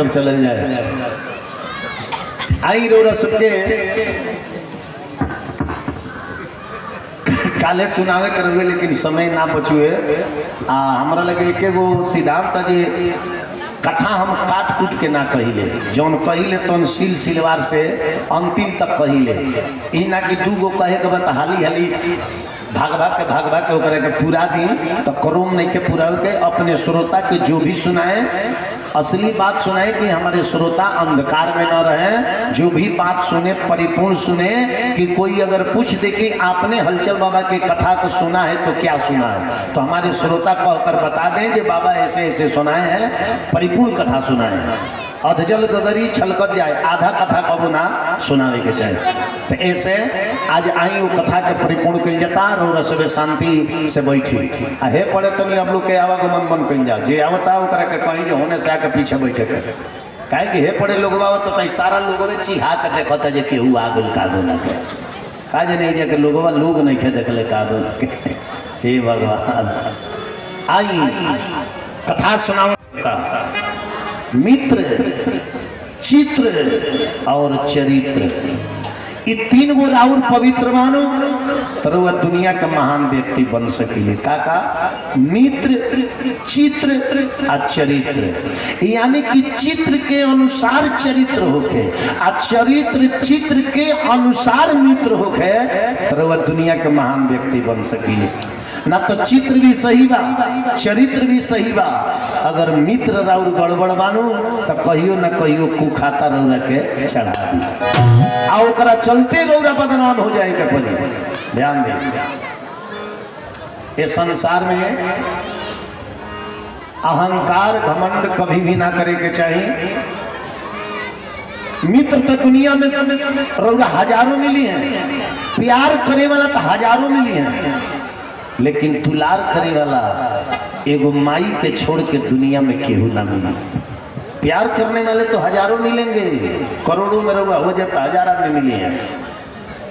तब चलन जाए। आई रो सबके काले सुनावे करवे लेकिन समय ना बचुए। हमरा लगे एक गो सिद्धांत जे कथा हम काट कूट के ना कहिले, जौन कहिले तौन सिल सिलवार से अंतिम तक कहिले। ई ना कि दू गो कहे के बाद हाली हाली भाग भाग के ओकरा के पूरा दी तो करोम नहीं के पूरा के अपने श्रोता के जो भी सुनाए असली बात सुनाए कि हमारे श्रोता अंधकार में न रहे, जो भी बात सुने परिपूर्ण सुने। कि कोई अगर पूछ दे कि आपने हलचल बाबा की कथा को सुना है तो क्या सुना है, तो हमारे श्रोता कहकर बता दें कि बाबा ऐसे ऐसे सुनाए हैं, परिपूर्ण कथा सुनाए हैं। अधजल गगरी छलकत जाए, आधा कथा कबो ना सुनावे के चाहे। तो ऐसे आज आई वो कथा के परिपूर्ण कल जाता रो रसवे शांति से बैठी हे पड़े तनी अब लोग के आवागमन बंद कल जाओ। जे आवता ओकरा के कहीं जे होने से आके पीछे बैठे के काहे कि हे पड़े लोग आवत तो सारा लोग चिहा के देखता जे केहू आगुल कादो ना के का जे नहीं जे के लोग नहीं के देखले कादो के। हे भगवान आई कथा सुनावता मित्र चित्र और चरित्र ये तीन गो राउर पवित्र मानो तो वह दुनिया का महान व्यक्ति बन सके। काका मित्र चित्र और चरित्र यानी कि चित्र के अनुसार चरित्र होके आ चरित्र चित्र के अनुसार मित्र होके तो वह दुनिया के महान व्यक्ति बन सके। ना तो चित्र भी सही बा चरित्र भी सही बा, अगर मित्र राउर गड़बड़ बानो तो कहियो ना कहियो कुखाता रौरा के चढ़ा दी आ ओकरा चलते रौरा बदनाम हो जाए के पड़ी। ध्यान दे इस संसार में अहंकार घमंड कभी भी ना करे के चाहिए। मित्र तो दुनिया में रौरा हजारों मिली हैं, प्यार करे वाला तो हजारों मिली हैं, लेकिन दुलार करे वाला एगो माई के छोड़ के दुनिया में केहू ना मिली। प्यार करने वाले तो हजारों मिलेंगे, करोड़ों में रहुआ हो जाता हजारा में मिले हैं,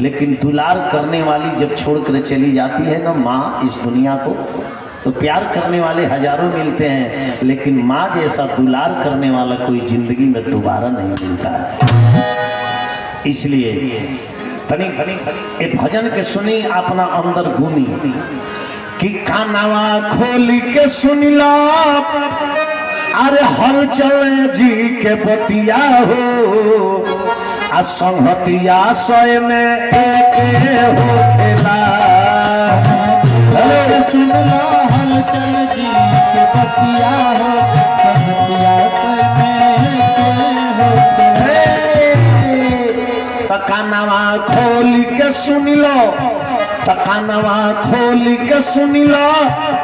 लेकिन दुलार करने वाली जब छोड़ कर चली जाती है ना माँ इस दुनिया को, तो प्यार करने वाले हजारों मिलते हैं, लेकिन माँ जैसा दुलार करने वाला कोई जिंदगी में दोबारा नहीं मिलता है। इसलिए तनी ए भजन के सुनी अपना अंदर गुनी कि कानवा खोली के सुनिला अरे हल चले जी के बतिया हो आ संहतिया सय में एक हो खेला। अरे सुनला हल चल जी के बतिया हो संहतिया सय में एक हो कानवा खोली के सुनिलो कानवा खोली के सुनिलो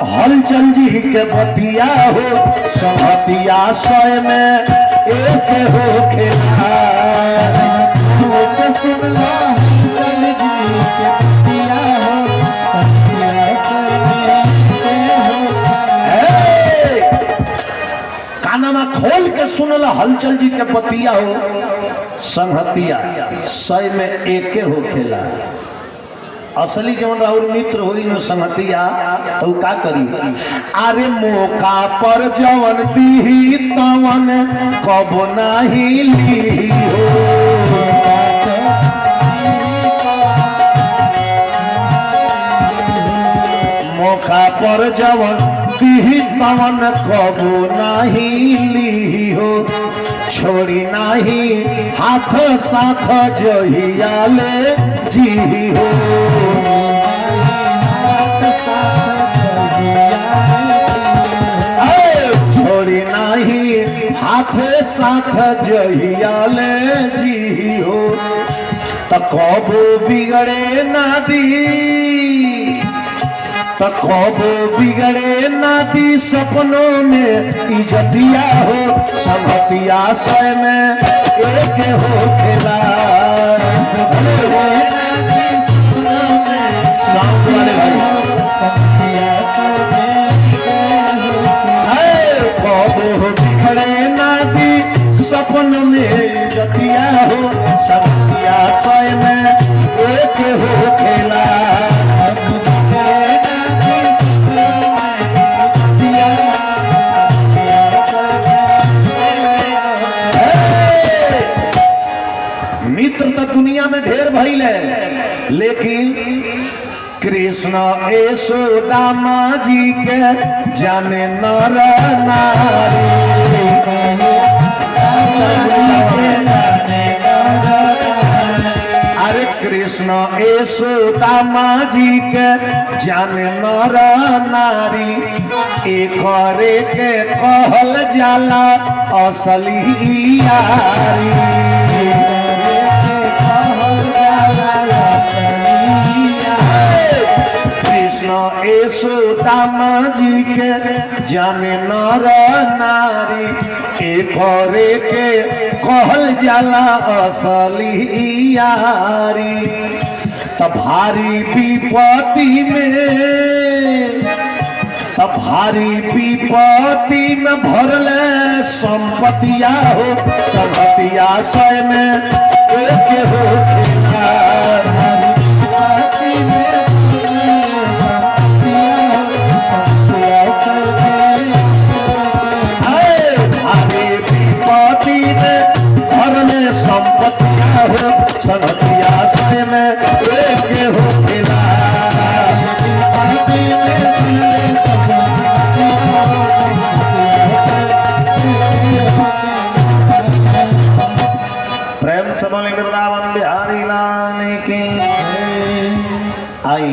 हलचल जी के बतिया हो संहतिया सय में एक हो खेला। सुनला हलचल जी के बतिया हो संहतिया सय में एक हो। कानवा खोल के सुनला हलचल जी के बतिया हो संहतिया सय में एक हो खेला। असली जवन राउर मित्र होई नो संहतिया तो का करी अरे मौका पर जवन दी तवन कब नहीं ली हो। मौका पर जवन दी तवन कब नहीं ली हो। छोड़ी नहीं हाथ साथ जहियाले जी हो। छोड़ी नहीं हाथ साथ जहियाले जी हो। तो कबो बिगड़े ना दी तो कबो बिगड़े ना दी सपनों में इज्जतिया हो संहतिया सय में एक हो खेला। कबो बिगड़े ना दी सपन में इज्जतिया हो संहतिया सय में एक हो खेला। दुनिया में ढेर भइल है, लेकिन कृष्ण यशोदामा जी के जाने नर नारी। अरे कृष्ण यशोदामा जी के जाने नर नारी, एक के कहल जाला असली यारी। यशोदामा जी के जाने नर नारी, एक के कहल जाला असली यारी। तब भारी विपत्ति में, तब भारी विपत्ति में भरल संपत्तिया हो, संपत्तिया स्वयं में एक हो। संपत्तिया हो, संपत्तिया स्वयं में एक हो खेला। प्रेम से बोले वृंदावन बिहारी लाल की। आई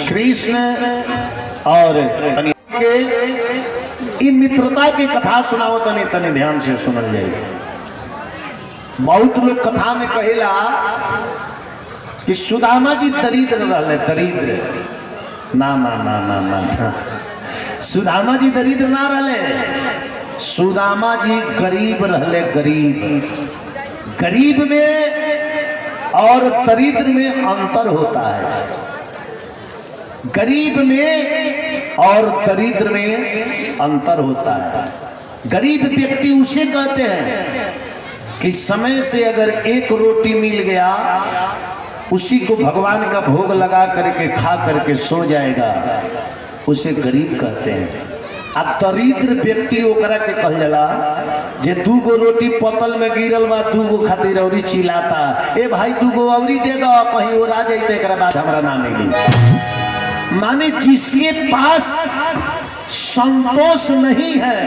कृष्ण और तनी के मित्रता की कथा सुनाओ, तनी तनी ध्यान से सुनल जाए। बहुत लोग कथा में कहेला कि सुदामा जी दरिद्र रहले, दरिद्र ना ना ना ना ना, ना। सुदामा जी दरिद्र ना रहले, सुदामा जी गरीब रहले, गरीब। गरीब में और दरिद्र में अंतर होता है। गरीब में और दरिद्र में अंतर होता है। गरीब व्यक्ति उसे कहते हैं कि समय से अगर एक रोटी मिल गया, उसी को भगवान का भोग लगा करके खा करके सो जाएगा, उसे गरीब कहते हैं। आ दरिद्र व्यक्ति ओकरा के कहल जाला जे दूगो रोटी पतल में गिरल बा, दूगो खातिर औरी चिल्लाता, ए भाई दूगो औरी दे दो, कहीं और आ जाइते एकरा बाद हमरा ना मिली। माने जिसके पास संतोष नहीं है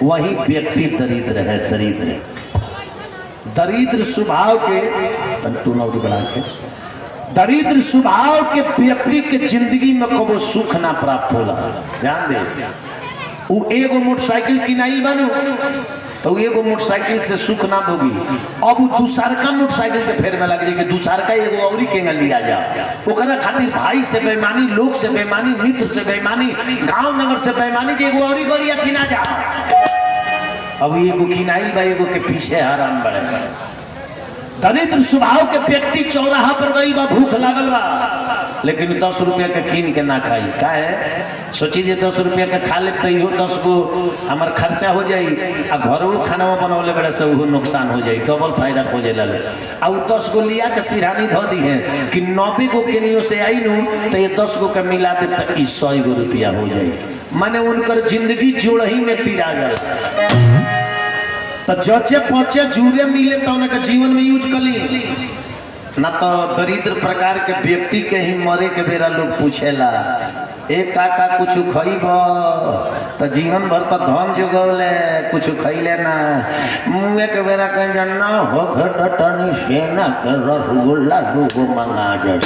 वही व्यक्ति दरिद्र है, दरिद्र। दरिद्र स्वभाव के तंटूनौरी बना के, दरिद्र स्वभाव के व्यक्ति के जिंदगी में कबो सुख ना प्राप्त होला। ध्यान दे, वो एगो मोटरसाइकिल किनाइल बानू तो एगो मोटरसाइकिल से सुख ना भोगी, अब दूसरका मोटरसाइकिल के फेर में लग जाए कि दूसरका एगो औरी केंगा लिया जा। ओकरा खातिर भाई से बेईमानी, लोग से बेईमानी, मित्र से बेईमानी, गांव नगर से बेईमानी, जे एगो औरी गोलिया किना जा। अब एगो किनाइल बा, एगो के पीछे हराम बड़े। दरिद्र स्वभाव के व्यक्ति चौराहा पर गई बा, भूख लागल बा, लेकिन 10 रुपया के कीन के ना खाई। का है सोची जे 10 रुपया के खा ले तो इहो 10 गो हमार खर्चा हो जाई, आ घरों खाना बनौले बड़े से वो नुकसान हो जाई, डबल फायदा खोजे लगे। आ 10 गो लिया के सिरहानी धो दी है कि 90 गो केनियो से आई नू तो ये 10 गो के मिला दे तो 100 गो रुपया हो जाई। माने उनकर जिंदगी जोड़ही में तीरा गल। तो जचे पचे जूरे मिले तो उनके जीवन में यूज कली ना। तो दरिद्र प्रकार के व्यक्ति के ही मरे के बेरा लोग पूछेला, एक काका कुछ खइब तो जीवन भर तो धन जोगौले, कुछ खइले ना। मुँह के बेरा कहीं ना हो घटनी सेना के रसगुल्ला दूगो मंगा दे,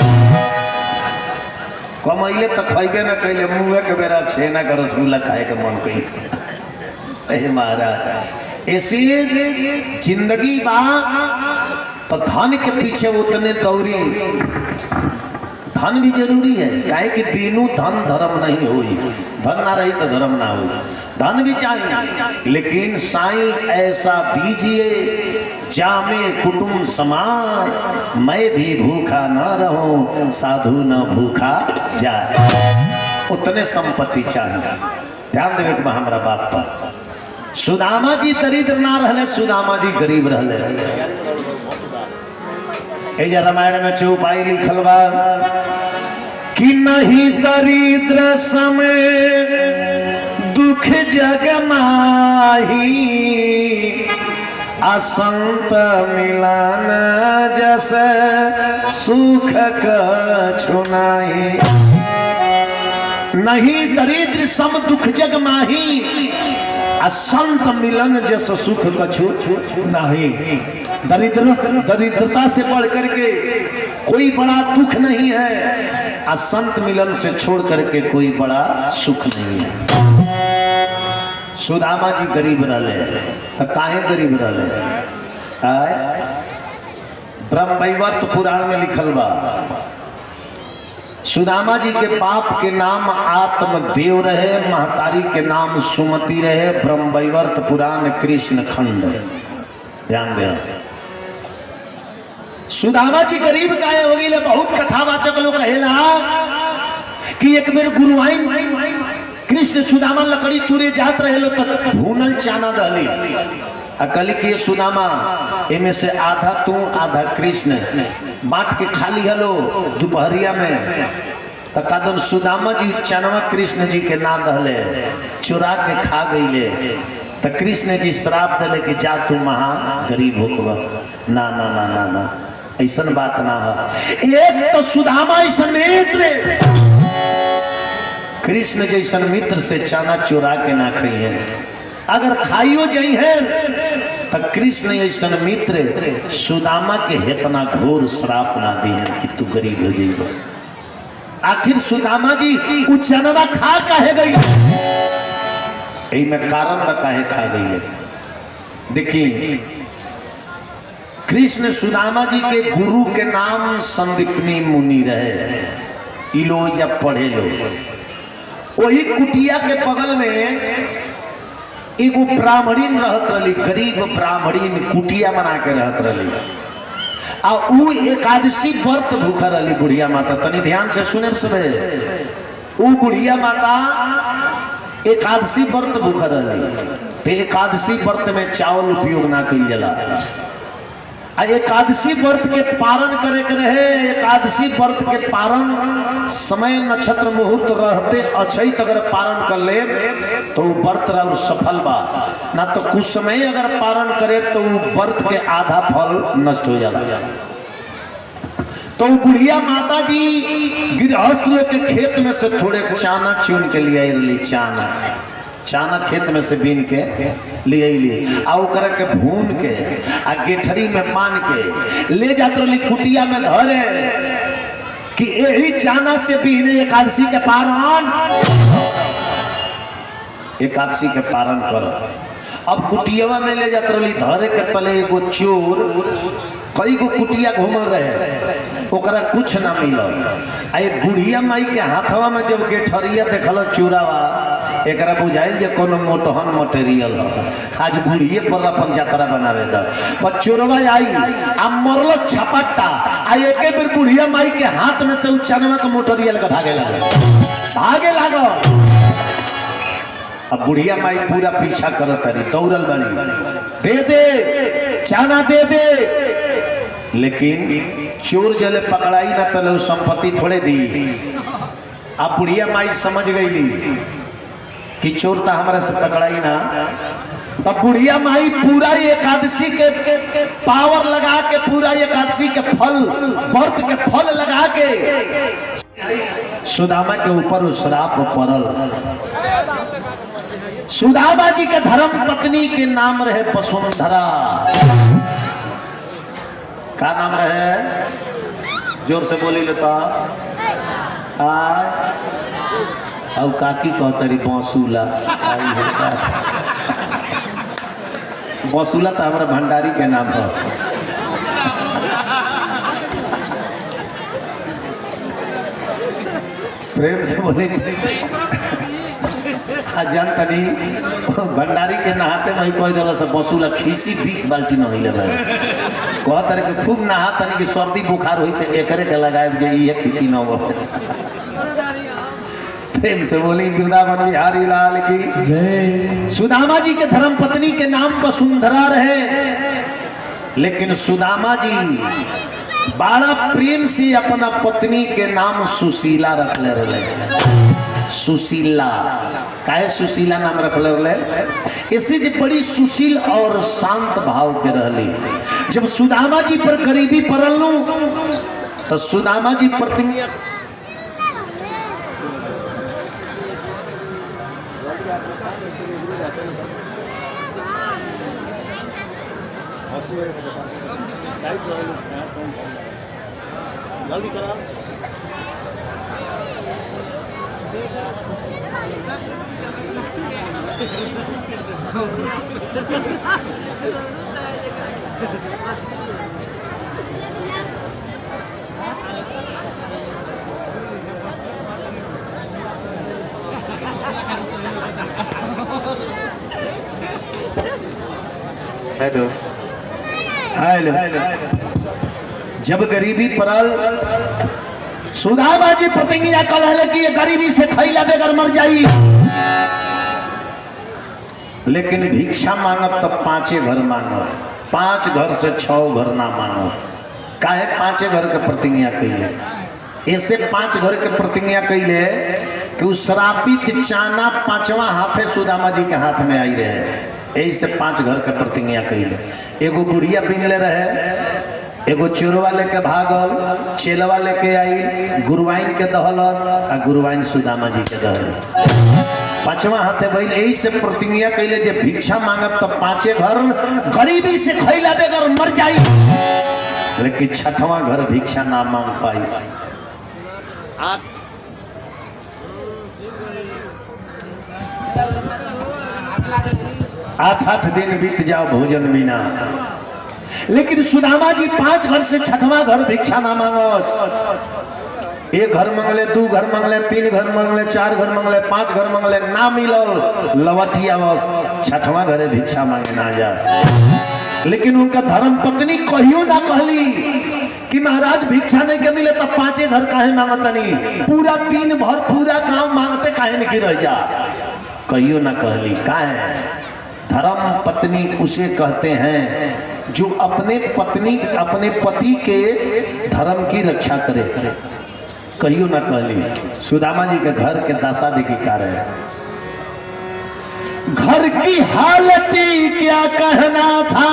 कमैले तो खइबे ना कैले, मुँह के बेरा सेना का रसगुल्ला खाए के मन कही। महाराज ऐसी जिंदगी बा तो धन के पीछे उतने दौड़ी। धन भी जरूरी है, काहे कि बिनु धन धर्म नहीं हुई, धन ना रही तो धर्म ना हुई। धन भी चाहिए, लेकिन साईं ऐसा दीजिए जामे कुटुंब समान, मैं भी भूखा न रहूं साधु न भूखा जाए। उतने संपत्ति चाहिए। ध्यान देवे कि हमारा बात पर सुदामा जी दरिद्र ना रहले, सुदामा जी गरीब रहले। एजा रामायण में चौपाई लिखल बा कि नहीं दरिद्र समय दुख जग माही, असंत मिलन जस सुख कछु नाही, नहीं दरिद्र सम दुख जग माही, असंत मिलन जस सुख कछु नहीं। दरिद्रता से बढ़ करके कोई बड़ा दुख नहीं है, असंत मिलन से छोड़ करके कोई बड़ा सुख नहीं है। सुदामा जी गरीब रहे तो काहे गरीब रहे? ब्रह्मवैवर्त पुराण में लिखल बा, सुदामा जी के बाप के नाम आत्मदेव रहे, महतारी के नाम सुमति रहे। ब्रह्मवैवर्त पुराण कृष्ण खंड, ध्यान दे। सुदामा जी गरीब काहे हो गए? बहुत कथावाचक लोग कहेला कि एक बेर गुरुवाइन कृष्ण सुदामा लकड़ी तुरे जात रहे लो तो भूनल चाना दहली, अकली के सुदामा इनमें से आधा तू आधा कृष्ण बांट के खाली हलो दोपहरिया में। तकादन सुदामा जी चनवा कृष्ण जी के ना दहले, चुरा के खा गईले। तो कृष्ण जी श्राप दले कि जा तू महा गरीब होगा। ना ना ना ना ना, ऐसन बात ना है। एक तो सुदामा ऐसा मित्र, कृष्ण जैसन मित्र से चाना चुरा के ना खाइए। अगर खाइयो जाई है तो कृष्ण ऐसा मित्र सुदामा के हेतना घोर श्राप ना दिए कि तू गरीब हो जाइबा। आखिर सुदामा जी उ चनवा खा काहे गई? एही में कारण बा काहे खा गई। देखिए, कृष्ण सुदामा जी के गुरु के नाम संदीपनी मुनि रहे। ई लोग जब पढ़े लो, वही कुटिया के बगल में एगो ब्राह्मणीन रहत रही, गरीब ब्राह्मणीन कुटिया बना के रहत रही। आ उ एकादशी व्रत भूखा रही बुढ़िया माता। तनी ध्यान से सुने सब, उ बुढ़िया माता एकादशी व्रत भूखा रही। एकादशी व्रत में चावल उपयोग ना कइल जाला। एकादशी व्रत के पारण करे के रहे। एकादशी व्रत के पारण समय नक्षत्र मुहूर्त रहते अछैत अगर पारण कर ले तो व्रत और सफल बा, ना तो कुछ समय अगर पारण करे तो व्रत के आधा फल नष्ट हो जाला। तो बुढ़िया माता जी गृहस्थ लोग के खेत में से थोड़े चाना चुन के लिए ली। चाना खेत में से बीन के लिए आ ओकरा के भून के आ गेठरी में बांध के ले जात रही कुटिया में धरे कि यही चाना से बीने एकादशी के पारण कर। अब कुटिया में ले जात रही धरे के तले एगो चोर कई गो कुटिया घूमल रहे, ओकरा कुछ ना मिलल। आई बुढ़िया माई के हाथवा में जब गेठरिया देखल चोरावा, एकरा बुझाइल जे कोनो मोटहन मटेरियल है। आज बुढ़िए पर अपन जात्रा बनावे दा पर चोरवा आई आ मरलो छपट्टा। आ एके बेर बुढ़िया माई के हाथ में से उ चनवा के मोटरियल के भागे लागो। अब बुढ़िया माई पूरा पीछा करत रही, दौड़ल बड़ी, दे चाना दे। लेकिन चोर जले पकड़ाई ना तले संपत्ति थोड़े दी। अब बुढ़िया माई समझ गई कि चोर तो हमारे से पकड़ाई ना। तब बुढ़िया माई पूरा एकादशी के पावर लगा के, पूरा एकादशी के फल व्रत के फल लगा के सुदामा के ऊपर श्राप पड़ल। सुदामा जी के धर्म पत्नी के नाम रहे वसुंधरा। का नाम रहे? जोर से बोली लेता। अब काकी कहतरी बसूला। बसूला तो हमारा भंडारी के नाम है। प्रेम से बोली जानतनी भंडारी के नहाते वही कह दिला से बसूला खीसी 20 बाल्टी न होइले बड़े। कहत रहे कि खूब नहातनी कि सर्दी बुखार होई तो एकरे के लगाए जे ये खीसी न हो। प्रेम से बोली वृंदावन बिहारी लाल की जय। सुदामा जी के धर्म पत्नी के नाम वसुंधरा रहे, लेकिन सुदामा जी बड़ा प्रेम से अपना पत्नी के नाम सुशीला रखले रहे। सुशीला। काहे सुशीला नाम रखल रहे? ऐसे जो बड़ी सुशील और शांत भाव के रहली। जब सुदामा जी पर गरीबी पड़ल तो सुदामा जी प्रतिज्ञा हेलो हेलो। जब गरीबी पड़ल सुदामा जी प्रतिज्ञा कल कि ये गरीबी से खैला बेगर मर जाई, लेकिन भिक्षा मांगब तब 5 घर मांगब, 5 घर से 6 घर ना मांगब। काहे 5 घर के प्रतिज्ञा कैले? ऐसे 5 घर के प्रतिज्ञा कैले कि उस श्रापित चाना 5वां हाथे सुदामा जी के हाथ में आई रहे। यही से 5 घर के प्रतिज्ञा कैले। एगो बुढ़िया बिनले रहे, एगो चोरवा लेके भागल, चेलवा लेके आई, गुरुवाइन के दहलस आ गुरुवाइन सुदामा जी के दहल। 5वां हाथे बैल। यही से प्रतिज्ञा कैले जे भिक्षा मांगब तब 5 घर गरीबी से खैला बेगर मर जाई, लेकिन 6वां घर भिक्षा ना मांग पाई। 8 दिन बीत जाओ भोजन बिना, लेकिन सुदामा जी 5 घर से 6वां घर भिक्षा ना मांगस। 1 घर मंगले, 2 घर मंगले, 3 घर मंगले, 4 घर मंगले, 5 घर मंगले, ना मिलल लवटिया बस 6वां घरे भिक्षा मांगे ना जास। लेकिन उनका धर्म पत्नी कहियो ना कहली कि महाराज भिक्षा नहीं के मिले तब 5 घर काहे मांगतनी, पूरा 3 भर पूरा काम मांगते काहे नहीं रह जा, कहियो ना कहली। काहे? धर्म पत्नी उसे कहते हैं जो अपने पति के धर्म की रक्षा करे, कहियो ना कहली। सुदामा जी के घर के दशा देखी का रहे। घर की हालत क्या कहना था,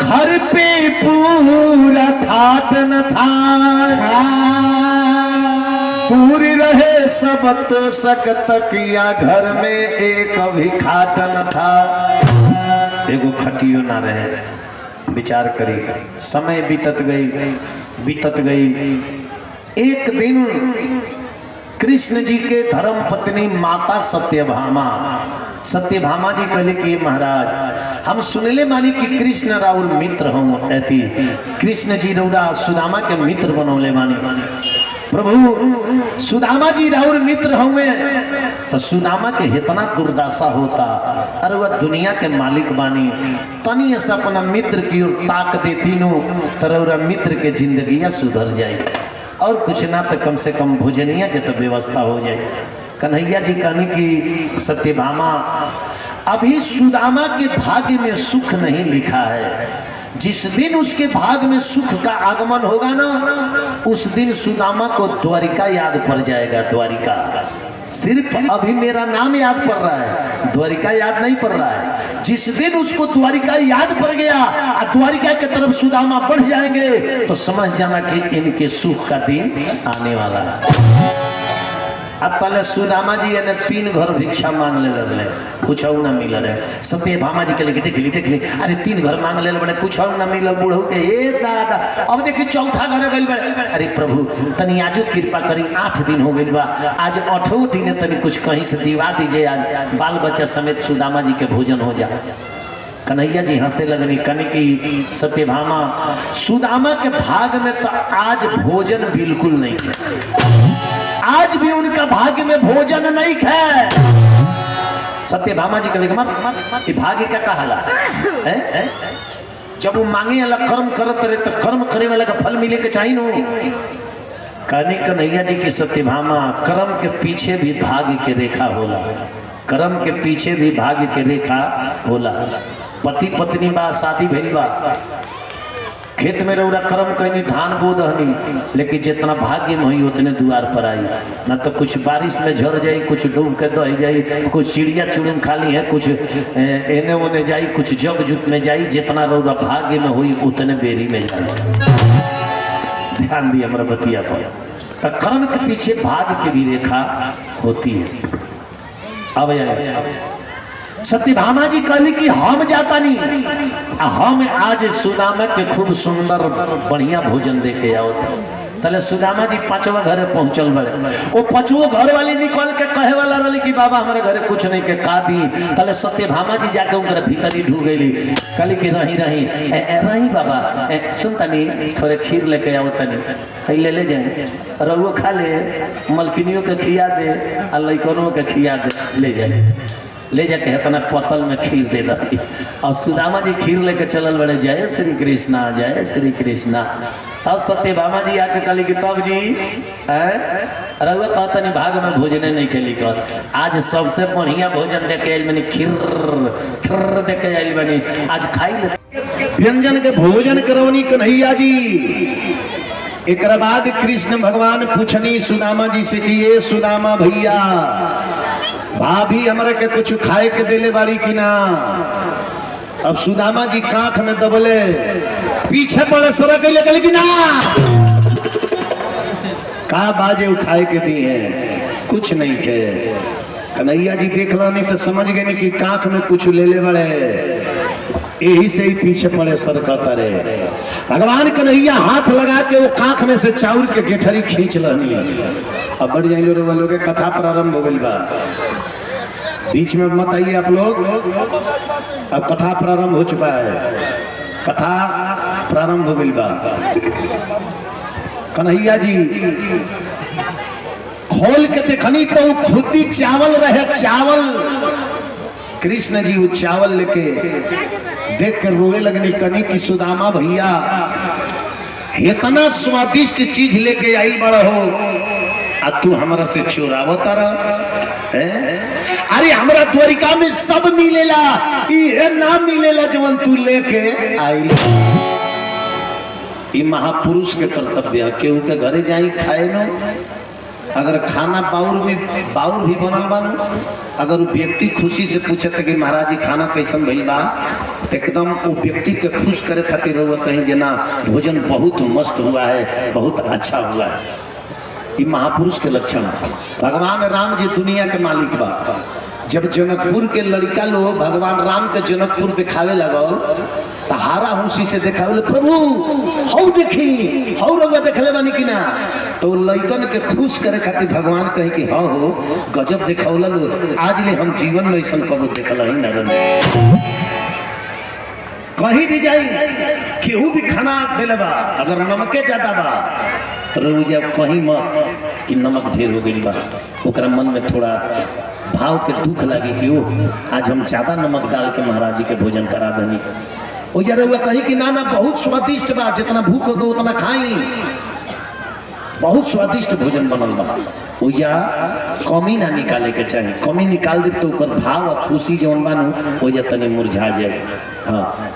घर पे पूरा ठाटन था, दूर रहे सब तो सकत किया, घर में एक भिखाटन था। एगो खटियो ना रहे। विचार करी, समय बीतत गई। एक दिन कृष्ण जी के धर्म पत्नी माता सत्यभामा जी कहले कि महाराज हम सुनले मानी कि कृष्ण राउर मित्र हूँ, ऐती कृष्ण जी रौरा सुदामा के मित्र बनौले मानी। प्रभु सुदामा जी राउर मित्र हुए तो सुदामा के इतना दुर्दशा होता, अरे वह दुनिया के मालिक बानी, तनी ऐसा अपना मित्र की ओर ताक देती नो तरौरा मित्र के जिंदगी सुधर जाए, और कुछ ना तो कम से कम भोजनिया के तो व्यवस्था हो जाए। कन्हैया जी कहने की सत्यभामा अभी सुदामा के भाग्य में सुख नहीं लिखा है, जिस दिन उसके भाग में सुख का आगमन होगा ना, उस दिन सुदामा को द्वारिका याद पड़ जाएगा। द्वारिका सिर्फ अभी मेरा नाम याद पड़ रहा है, द्वारिका याद नहीं पड़ रहा है। जिस दिन उसको द्वारिका याद पड़ गया और द्वारिका की तरफ सुदामा बढ़ जाएंगे तो समझ जाना कि इनके सुख का दिन आने वाला है। अब पहले सुदामा जी ने 3 घर भिक्षा मांग ले रहे, कुछ और ना मिल रहे। सत्यभामा जी के लिए देख ली अरे 3 घर मांग ले बड़े, कुछ और ना मिलल। बूढ़ो के ए दादा अब देखिए 4था घर गई बड़े। अरे प्रभु तनी आजो कृपा करी, 8 दिन हो गई बा, आज 8वें दिन तनी कुछ कहीं से दिवा दीजिए, आज बाल बच्चा समेत सुदामा जी के भोजन हो जाए। कन्हैया जी हंसे लगनी, कनी की सत्यभामा सुदामा के भाग में तो आज भोजन बिल्कुल नहीं है, आज भी उनका भाग्य में भोजन नहीं है। सत्यभामा जी कभी मत भाग्य क्या कहला है? जब वो मांगे वाला कर्म करत रहे तो कर्म करे वाला का फल मिले के चाहिए नो। कहनी कन्हैया जी की सत्यभामा कर्म के पीछे भी भाग्य के रेखा होला, कर्म के पीछे भी भाग्य के रेखा होला। पति पत्नी बा, शादी भइल बा, खेत में रौरा कर्म कहनी धान बो दहनी, लेकिन जितना भाग्य में हुई उतने द्वार पर आई। ना तो कुछ बारिश में झड़ जाई, कुछ डूब के दह जाई, कुछ चिड़िया चुड़ुम खाली है, कुछ एने ओने जाई, कुछ जग जुग में जाई। जितना रौरा भाग्य में हुई उतने बेरी में जाई। ध्यान दिए हमारा बतिया पर। तो कर्म के पीछे भाग्य की भी रेखा होती है। अब सत्यभामा जी कहली कि हम जाता नहीं, हम आज सुदामा के खूब सुंदर बढ़िया भोजन दे के आओ। तले सुदामा जी पांचवा घरे पहुंचल बड़े। वो पांचवो घर वाली निकल के कहे वाला रही कि बाबा हमारे घरे कुछ नहीं के का दी। तले सत्यभामा जी जाके उनके भीतर ही ढू गई। कहली कि रही रही रही बाबा सुन तनी थोड़े खीर लेके आओ तनी ले जाए, रहुओ खा ले, मलकिनियों के खिया दे और लइकनों के खिया दे, ले जाए। ले जाके इतना पतल में खीर दे दी। और सुदामा जी खीर लेके चलल बड़े। जय श्री कृष्णा, जय श्री कृष्णा। तब सत्यभामा जी आके कहली कि तब जी रहुआ कहता नहीं भाग में भोजने नहीं के लिखल, आज सबसे बढ़िया भोजन दे के आयल बनी, खीर दे के आयल बनी, आज खाई ले व्यंजन के भोजन करवनी कन्हैया जी। एक बाद कृष्ण भगवान पूछनी सुदामा जी से कि ये सुदामा भैया भाभी हमारे के कुछ खाए के देले बाड़ी की ना। अब सुदामा जी कांख में दबले, पीछे पड़े सरक गई कि ना का बाजे खाए के दी है, कुछ नहीं खे। कन्हैया जी देख लो नहीं तो समझ गए नहीं कि कांख में कुछ ले ले बड़े, यही से ही पीछे पड़े सरकता रहे। भगवान कन्हैया हाथ लगा के वो कांख में से चाउर के गेठरी खींच लहनी। अब बढ़ जाए लोग के कथा प्रारंभ हो गई बा, बीच में मत आइए आप लोग। अब कथा प्रारंभ हो चुका है, कथा प्रारंभ हो गई बा। कन्हैया जी खोल के देखनी तो खुद ही चावल रहे, चावल। कृष्ण जी वो चावल लेके देख कर रोए लगनी। कनी की सुदामा भैया इतना स्वादिष्ट चीज लेके आई बड़ा हो, आ तू हमारा से चोरावत रहा। अरे हमारा द्वारिका में सब मिलेला, ये ना मिलेला जवन तू लेके आई। ये महापुरुष के कर्तव्य, केहू के घरे जाई खाए नो, अगर खाना बाउर भी बनल बानू, अगर वो व्यक्ति खुशी से पूछे कि महाराज जी खाना कैसन भइल बा, तो एकदम वो व्यक्ति के खुश करे खातिर हुआ कहीं जना भोजन बहुत मस्त हुआ है, बहुत अच्छा हुआ है। ये महापुरुष के लक्षण है। भगवान राम जी दुनिया के मालिक बा। जब जनकपुर के लड़का लोग भगवान राम के जनकपुर दिखावे लगो तो हारा हुसी से दिखावे, प्रभु हौ देखी, हौ रउआ देखले बानी कि ना। तो लइकन के खुश करे खातिर भगवान कहे कि हाँ हो गजब दिखावला लो, आज ले हम जीवन में ऐसा कबो देखल ही ना रहे। कहीं भी जाई केहू भी खाना दिले बा, अगर नमके ज्यादा बा तो रउआ कहीं मत कि नमक ढेर हो गई बा, ओकरा मन में थोड़ा भाव के दुख लगे कि ओ आज हम ज्यादा नमक डाल के महाराज जी के भोजन करा देनी। ओ जरा हुआ कही कि ना ना बहुत स्वादिष्ट बा, जितना भूख हो उतना खाई, बहुत स्वादिष्ट भोजन बनल बा। ओजा कमी ना निकाले के चाहिए, कमी निकाल दे तो ओकर भाव और खुशी जौन बानू ओजा तनी मुरझा जाए। हाँ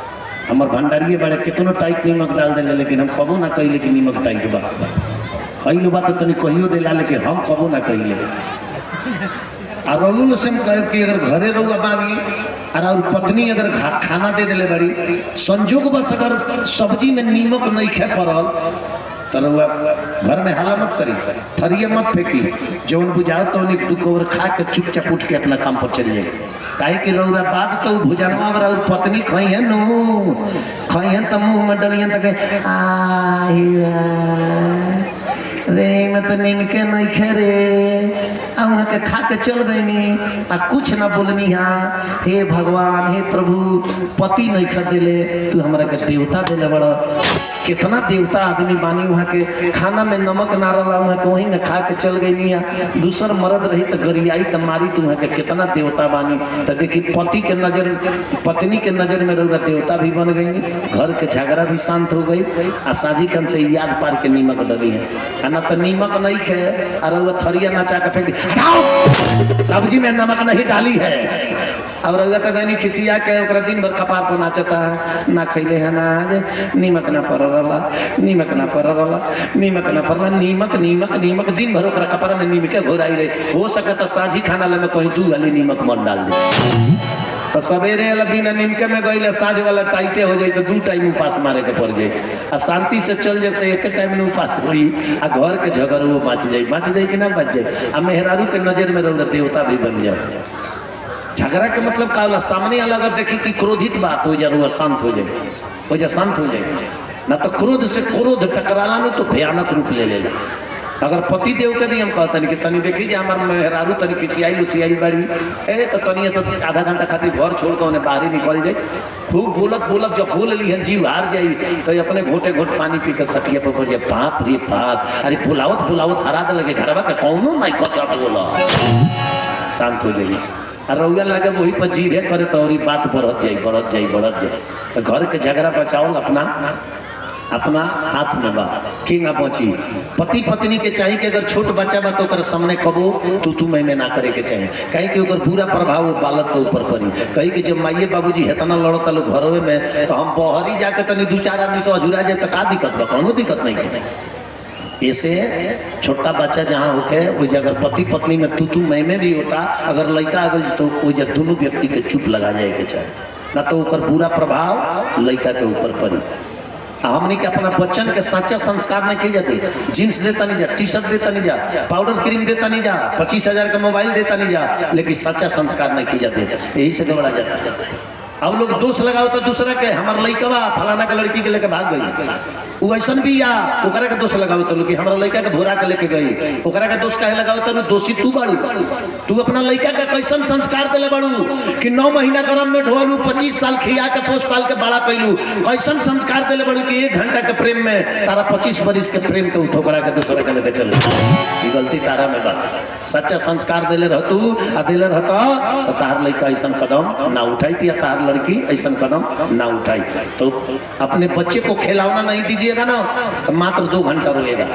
हमार भंडारिये बड़े कितनो टाइट नीमक डाल देले, लेकिन हम कबो ना कहिले कि नीमक टाइट बा। कई लोग बात तनी कहियो देला, लेकिन हम कबो ना कहिले। और रउल से कहे कि अगर घरे रहुआ बानी और पत्नी अगर खाना दे दिले बड़ी, संजोग बस अगर सब्जी में नीमक नहीं खे पड़ल तो रउआ घर में हाला मत करी, थरिया मत फेंकी, जौन बुझाओ तो दू कवर खा के चुपचाप उठ के अपना काम पर चल जाए। काहे कि रउरा बाद तो भोजनवा और पत्नी खई है नु, खई है तो मुंह में डलियन तक रे मैं तो निमके नहीं खे रे, वहाँ के खा के चल गई आ कुछ ना बोलनी। हाँ हे भगवान, हे प्रभु, पति नहीं खा दिले, तू हमारा के देवता दिले बड़ा। कितना देवता आदमी बानी वहाँ के खाना में नमक ना रहा, वहाँ के वहीं खा के चल गई नहीं। दूसर मर्द रही तो गरियाई तो मारी, तू वहाँ के कितना देवता बानी। तो देखी पति के नजर, पत्नी के नजर में रउरा देवता भी बन गई, घर के झगड़ा भी शांत हो गई। आ साजी खन से याद पार के नीमक डली है, ना तो नीमक नहीं खे और थरिया नचा के फेंक दी, सब्जी में नमक नहीं डाली है। और रउआ तो गनी खिसिया के ओकरा दिन भर कपार पर नाचता है ना खैले है ना आज नीमक ना पड़ रहा नीमक ना पड़ रहा नीमक ना पड़ रहा नीमक नीमक नीमक दिन भर ओकरा कपार में नीमक घोराई रही हो सके तो साझी खाना ले में कहीं 2 वाली नीमक मत डाल दे तो सवेरे वाला बिना नीमके में गई साँझ वाला टाइटे हो जाए तो 2 टाइम उपास मारे के पड़ जाए आ शांति से चल जाए तो एक टाइम में उपास हुई आ घर के झगड़ वो बच जाए कि ना बच जाए आ मेहरारू के नजर में रउआ देवता भी बन जाए। झगड़ा के मतलब का होला सामने अलग देखी कि क्रोधित बात हो जाए शांत हो जाए हो जा शांत हो जाए ना तो क्रोध से क्रोध टकराला नहीं तो भयानक रूप ले लेला। अगर पति देव के भी हम कहते कि तनी देखी जे हमार मेहरारू तनी खिसियाई बड़ी ए तो तनी तो आधा घंटा खातिर घर छोड़ के उन्हें बाहर निकल जाए खूब बोलत जब बोल ली है जीव हार जाई तो अपने घोटे घोट पानी पी के खटिया पर जाए बाप रे बाप अरे बुलावत हरा दे लगे घरवा के कौनो नहीं कचा बोला शांत हो जाइए और रउआ लगे वही पर जीरे करे तो और बात बढ़त जाए तो घर के झगड़ा बचाओ अपना हाथ में बा किंगा पहुंची पति पत्नी के चाहिए कि अगर छोट बच्चा बा तो कर सामने कबो तू मैं ना करे के चाहिए कहीं कि ओकर बुरा प्रभाव बालक के ऊपर पड़ी कहीं कि जब माइये बाबूजी हेतना लड़ता लोग घरों में तो हम बहरी जाके तनी 2-4 आदमी से अझुरा जाए तो का दिक्कत बा कोनो दिक्कत नहीं है। ऐसे छोटा बच्चा जहाँ होके वो अगर पति पत्नी में तू मैं में भी होता अगर लड़का अगर तो वो जब दोनों व्यक्ति के चुप लगा जाए के चाहे ना तो ओकर बुरा प्रभाव लड़का के ऊपर पड़ी। हमने के अपना बच्चन के सच्चा संस्कार नहीं किए जाते जींस देता नहीं जा टी शर्ट देता नहीं जा पाउडर क्रीम देता नहीं जा 25,000 का मोबाइल देता नहीं जा लेकिन सच्चा संस्कार नहीं किए जाते यही से गड़बड़ा जाता है। अब लोग दोष लगाओ तो दूसरा के हमारे लड़का फलाना के लड़की के लेके भाग गई वो ऐसा भी या ओकरा के दोष लगाओ तो कि हमारा लड़का के भोरा के लेके गई ओकरा के दोष काहे लगाओ तो दोषी तू बाड़ू तू अपना लड़का का कैसन संस्कार दिले बाड़ू कि 9 महीना गरम में ढोलू 25 साल खिया के पोस पाल के बड़ा कैलू कैसन संस्कार दिले बाड़ू कि 1 घंटा के प्रेम में तारा 25 बरिस के प्रेम के ठोकरा के दूसरा के लेके चले ये गलती तारा में बा। सच्चा संस्कार दिले रहतू आ दिले रहता तो तार लड़का ऐसा कदम ना उठाई थी तार लड़की ऐसा कदम ना उठाई तो अपने बच्चे को खिलौना नहीं दीजिएगा ना तो मात्र 2 घंटा रोएगा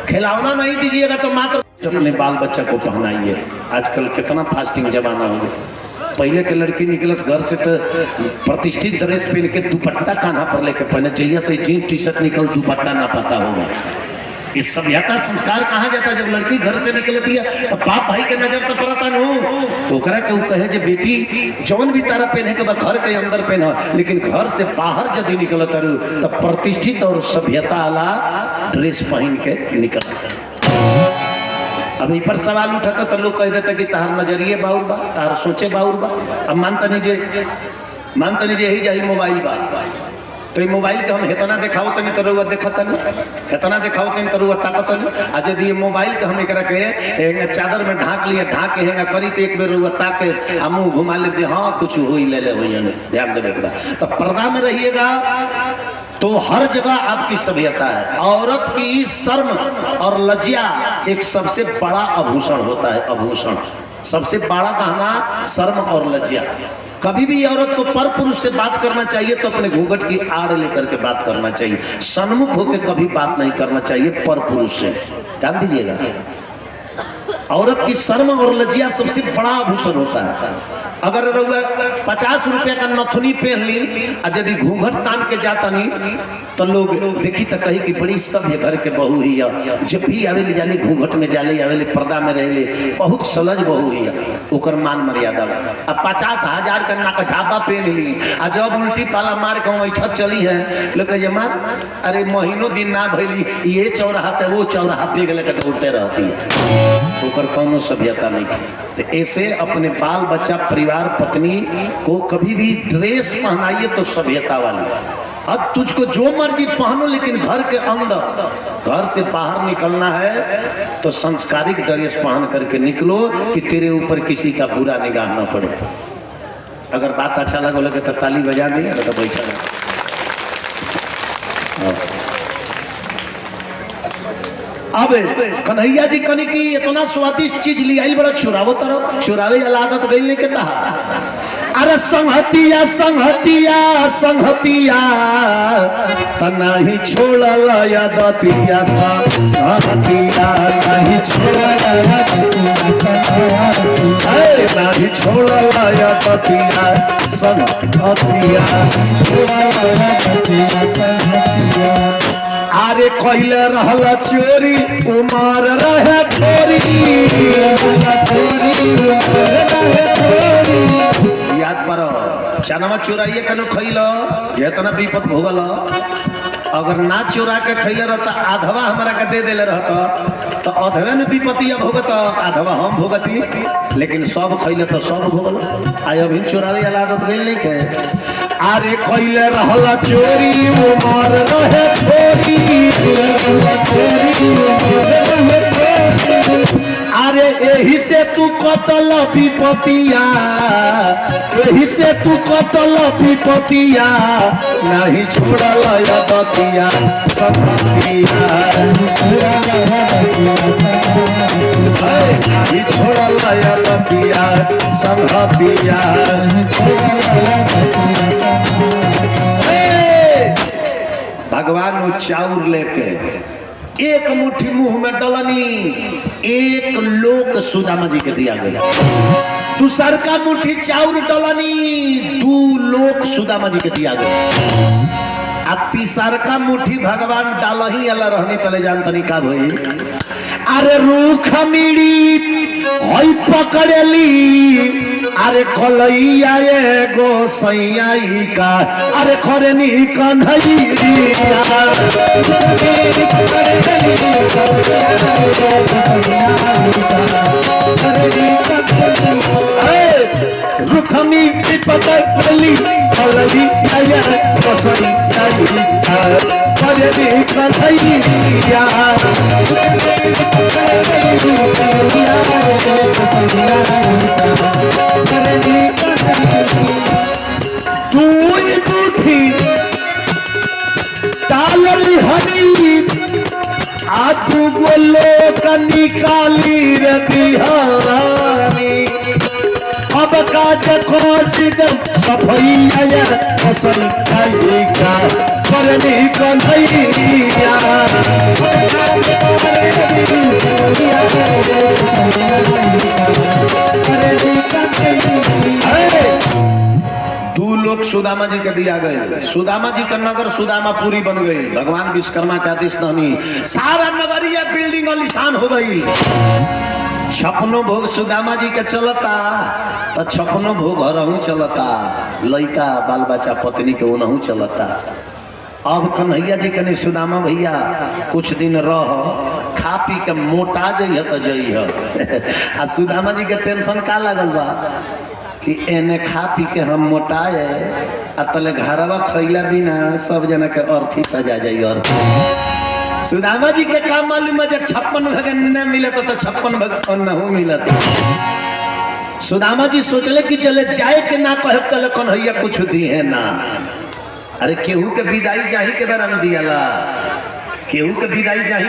खिलौना नहीं दीजिएगा तो मात्र अपने बाल बच्चा को पहनाइए। आजकल कितना फास्टिंग जमाना हो गया पहले के लड़की निकलस घर से तो प्रतिष्ठित ड्रेस पहन के दुपट्टा कान्हा पर लेके पहने चाहिए से जीन्स टी शर्ट निकल दुपट्टा ना पता होगा। इस सभ्यता संस्कार कहा जाता जब लड़की घर से निकलती है तो बाप भाई के नजर तो पड़ता न ओकरा के वो कहे जे बेटी जौन भी तारा पहने के घर के अंदर पहना लेकिन घर से बाहर यदि निकलता रू तो प्रतिष्ठित और सभ्यता वाला ड्रेस पहन के निकल। अब पर सवाल उठाता तो लोग कह देता कि तार नजरिए बाउर बा तार सोचे बाउर बा। अब मानता नहीं जे यही जाही मोबाइल बा तो ये मोबाइल के हम हेतना देखाओ तनी तो रुआ देखता नहीं हेतना देखाओ तनी तो रुआ ताकत नहीं आज यदि ये मोबाइल के हम एकरा के चादर में ढाक लिए ढाक के हेंगा करी तो एक बेर रुआ ताके आ मुंह घुमा ले हाँ कुछ हुई ले हुई ध्यान देवे के तो पर्दा में रहिएगा तो हर जगह आपकी सभ्यता है। औरत की शर्म और लज्जा एक सबसे बड़ा आभूषण होता है। आभूषण सबसे बड़ा गहना शर्म और लज्जा। कभी भी औरत को पर पुरुष से बात करना चाहिए तो अपने घूंघट की आड़ लेकर के बात करना चाहिए। सन्मुख होकर कभी बात नहीं करना चाहिए पर पुरुष से। ध्यान दीजिएगा औरत की शर्म और लज्जा सबसे बड़ा आभूषण होता है। अगर 50 रुपया का नथुनी पहन ली और यदि घूंघट तान के जाता नहीं तो लोग देखी तो कही कि बड़ी सभ्य घर के बहू ही है। जब भी आवेली जाले घूंघट में जाले आवेले पर्दा में रहले बहुत सलज बहू ही है ओकर मान मर्यादा। अब 50,000 का नाक झापा पहन ली आ जब उल्टी पाला मार के ऐठत चली है लोग मार अरे महीनों दिन ना भैली ये चौराहा से वो चौराहा बेग लेकर दौड़ते रहती है ओकर कौनो सभ्यता नहीं की। तो ऐसे अपने बाल बच्चा परिवार पत्नी को कभी भी ड्रेस पहनाइए तो सभ्यता वाली। अब तुझको जो मर्जी पहनो लेकिन घर के अंदर घर से बाहर निकलना है तो संस्कारिक ड्रेस पहन करके निकलो कि तेरे ऊपर किसी का बुरा निगाह न पड़े। अगर बात अच्छा लगे तो ताली बजा दें तो बैठा रहे। अब कन्हैया जी कनी की इतना स्वादिष्ट चीज लिया बड़ा चुरावे वाला आदत गई नहीं के तहा अरे संहतिया संहतिया संहतिया तना ही छोड़ल दतिया संहतिया नहीं छोड़ल नहीं छोड़ल दतिया संहतिया अरे कहले रहल चोरी उमर रहे याद करो चनवा चुराइए कनु खैलो इतना विपद भोगल अगर ना चुरा के खैले रहता आधवा हमारा के दे देले रहता तो अधवे न विपत्ति भोगत आधवा हम भोगती लेकिन सब खैले तो सब भोगल आय अभी चुरावे वाला आदत गइल नहीं के अरे खैले रहल चोरी उमर रहे अरे यही से तू कतल विपतिया यही से तू कतल विपतिया नहीं छोड़ल दतिया संगतिया नहीं छोड़ल दतिया संगतिया भगवान चाउर लेके एक मुट्ठी मुंह में डलनी एक लोक सुदामा जी के दिया गया दूसर का मुट्ठी चाउर डलनी 2 लोक सुदामा जी के दिया गया आ तीसर का मुट्ठी भगवान डाल ही अल्लाह रहनी तले जान तनी का भई अरे रूख मिड़ी होई पकड़ली अरे कलैया एगो सैयाई का अरे खरनी कन्हैया रुखमी पकड़ली कलैया एगो सैयाई का खरनी कन्हैया तू मुट्ठी डालली हरी आ तू बोलो का निकाली रे बिहारी अब काज खोज सफैया फसल खाई का करनी कन्हैया 2 लोग सुदामा जी के दिया गए सुदामा जी का नगर सुदामापुरी बन गई भगवान विश्वकर्मा का आदेश नहीं सारा नगरिया बिल्डिंग आलिशान हो गई 56 भोग सुदामा जी के चलता तो 56 भोग हरहू चलता लड़का बाल बच्चा पत्नी के उनहू चलता अब कन्हैया जी कने सुदामा भैया कुछ दिन रह खा पी के मोटा जइह तो जइह आ सुदामा जी के टेंशन का लगल बा कि एने खा पी के हम मोटाए आ तले घरवा खैला बिना सब जना के अर्थी सजा जाई अर्थी सुदामा जी के काम मालूम है 56 भग न मिलत तो 56 भग नहीं मिलत सुदामा जी सोचले कि चले जाए के ना कहब तले कन्हैया कुछ दिए ना अरे केहू के विदाई जाही के बारे में दियाला केहू के विदाई जाही